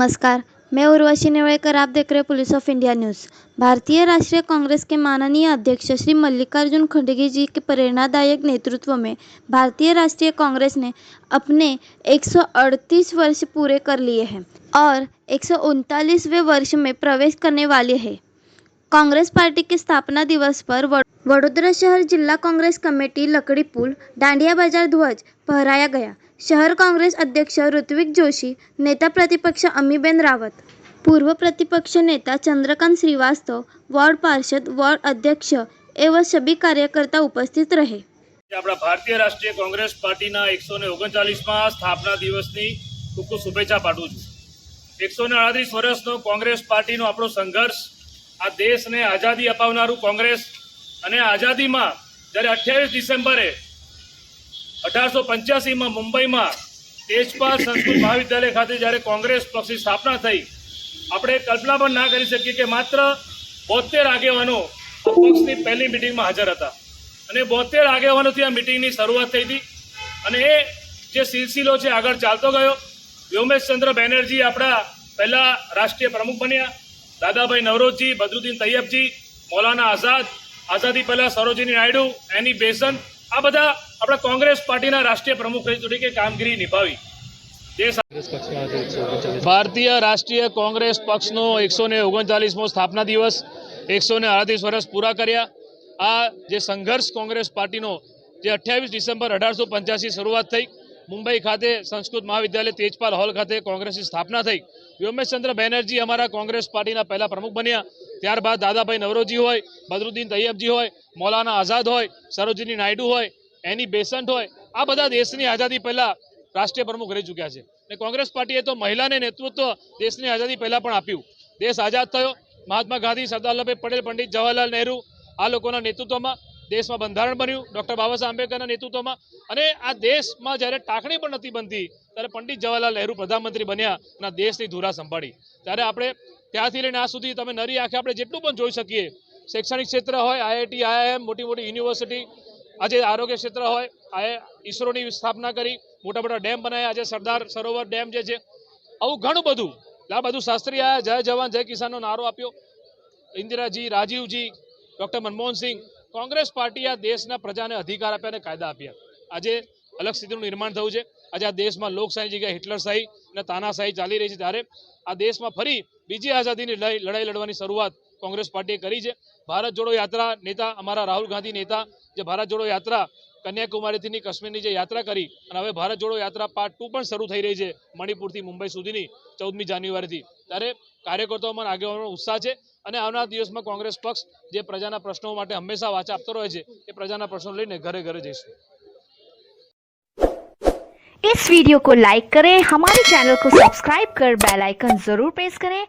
नमस्कार, मैं उर्वशी नेवड़ेकर। आप देख रहे हैं पुलिस ऑफ इंडिया न्यूज़। भारतीय राष्ट्रीय कांग्रेस के माननीय अध्यक्ष श्री मल्लिकार्जुन खड़गे जी के प्रेरणादायक नेतृत्व में भारतीय राष्ट्रीय कांग्रेस ने अपने 138 वर्ष पूरे कर लिए हैं और 139वें वर्ष में प्रवेश करने वाले हैं। कांग्रेस पार्टी के स्थापना दिवस पर वडोदरा शहर जिला कांग्रेस कमेटी लकड़ी पुल डांडिया बाजार ध्वज फहराया गया। शहर कांग्रेस अध्यक्ष ऋत्विक जोशी, नेता प्रतिपक्ष अमीबेन रावत, पूर्व प्रतिपक्ष नेता चंद्रकांत श्रीवास्तव, वार्ड पार्षद, वार्ड अध्यक्ष एवं सभी कार्यकर्ता उपस्थित रहे। આપણા ભારતીય રાષ્ટ્રીય કોંગ્રેસ પાર્ટીના 139મા સ્થાપના દિવસની ખૂબ ખૂબ શુભેચ્છા પાઠવું છું। 138 વર્ષનો કોંગ્રેસ પાર્ટીનો આપણો સંઘર્ષ, આ દેશને આઝાદી અપાવનારું કોંગ્રેસ અને આઝાદીમાં જ્યારે 28 ડિસેમ્બરે 1885માં મુંબઈમાં તેજપાલ સંસ્કૃત મહાવિદ્યાલય ખાતે જ્યારે કોંગ્રેસ પક્ષની સ્થાપના થઈ, આપણે કલ્પના પણ ના કરી શકીએ કે માત્ર 72 આગેવાનો આ પક્ષની પહેલી મિટિંગમાં હાજર હતા અને 72 આગેવાનોથી આ મિટિંગની શરૂઆત થઈ હતી અને એ જે સિલસિલો છે આગળ ચાલતો ગયો। વ્યોમેશચંદ્ર બેનર્જી આપણા પહેલા રાષ્ટ્રીય પ્રમુખ બન્યા, દાદાભાઈ નવરોજી, બદરુદ્દીન તૈયબજી, મૌલાના આઝાદ, આઝાદી પહેલા સરોજિની નાયડુ, એની બેસન્ટ, આ બધા આપણા કોંગ્રેસ પાર્ટીના રાષ્ટ્રીય પ્રમુખ તરીકે કામગીરી નિભાવી। ભારતીય રાષ્ટ્રીય કોંગ્રેસ પક્ષનો 139મો સ્થાપના દિવસ, 138 વર્ષ પૂરા કર્યા। આ જે સંઘર્ષ કોંગ્રેસ પાર્ટીનો જે 28 ડિસેમ્બર 1885 શરૂઆત થઈ, મુંબઈ ખાતે સંસ્કૃત મહાવિદ્યાલય તેજપાલ હોલ ખાતે કોંગ્રેસની સ્થાપના થઈ। વ્યોમેશચંદ્ર બેનર્જી અમારા કોંગ્રેસ પાર્ટીના પહેલા પ્રમુખ બન્યા, ત્યારબાદ દાદાભાઈ નવરોજી હોય, બદરુદ્દીન તૈયબજી હોય, મૌલાના આઝાદ હોય, સરોજિની નાયડુ હોય, એની બેસન્ટ હોય, આ બધા દેશની આઝાદી પહેલા રાષ્ટ્રીય પ્રમુખ રહી ચૂક્યા છે અને કોંગ્રેસ પાર્ટીએ તો મહિલાને નેતૃત્વ દેશની આઝાદી પહેલા પણ આપ્યું। દેશ આઝાદ થયો, મહાત્મા ગાંધી, સરદાર વલ્લભભાઈ પટેલ, પંડિત જવાહરલાલ નહેરુ આ લોકોના નેતૃત્વમાં દેશમાં બંધારણ બન્યું, ડૉક્ટર બાબા સાહેબ આંબેડકરના નેતૃત્વમાં। અને આ દેશમાં જ્યારે ટાંકણી પણ નથી બનતી ત્યારે પંડિત જવાહરલાલ નહેરુ પ્રધાનમંત્રી બન્યા અને દેશની ધુરા સંભાળી। ત્યારે આપણે ત્યાંથી લઈને આ સુધી તમે નરી આંખે આપણે જેટલું પણ જોઈ શકીએ, શૈક્ષણિક ક્ષેત્ર હોય, IIT, IIM, મોટી મોટી યુનિવર્સિટી, આજે આરોગ્ય ક્ષેત્ર હોય, ઈસરોની સ્થાપના કરી, મોટા મોટા ડેમ બનાવ્યા, આજે સરદાર સરોવર ડેમ જે છે, આવું ઘણું બધું। લાલ બહાદુર શાસ્ત્રી આવ્યા, જય જવાન જય કિસાનનો નારો આપ્યો, ઇન્દિરાજી, રાજીવજી, ડૉક્ટર મનમોહન સિંહ, કોંગ્રેસ પાર્ટી આ દેશના પ્રજાને અધિકાર આપ્યા અને કાયદા આપ્યા। આજે અલગ સ્થિતિનું નિર્માણ થયું છે। આજે આ દેશમાં લોકશાહી જગ્યાએ હિટલરશાહી અને તાનાશાહી ચાલી રહી છે, ત્યારે આ દેશમાં ફરી બીજી આઝાદીની લડાઈ લડવાની શરૂઆત કોંગ્રેસ પાર્ટીએ કરી છે। ભારત જોડો યાત્રા નેતા અમારા રાહુલ ગાંધી નેતા જે ભારત જોડો યાત્રા કન્યાકુમારીથી કાશ્મીરની જે યાત્રા કરી અને હવે ભારત જોડો યાત્રા પાર્ટ 2 પણ શરૂ થઈ રહી છે મણિપુરથી મુંબઈ સુધીની 14મી જાન્યુઆરીથી। ત્યારે કાર્યકર્તાઓમાં આગેવાનોનો ઉત્સાહ છે અને આવનાર દિવસમાં કોંગ્રેસ પક્ષ જે પ્રજાના પ્રશ્નો માટે હંમેશા વાચા આપતો રહે છે, એ પ્રજાના પ્રશ્નો લઈને ઘરે ઘરે જઈશું। इस वीडियो को लाइक करें, हमारे चैनल को सब्सक्राइब कर बेल आइकन जरूर प्रेस करें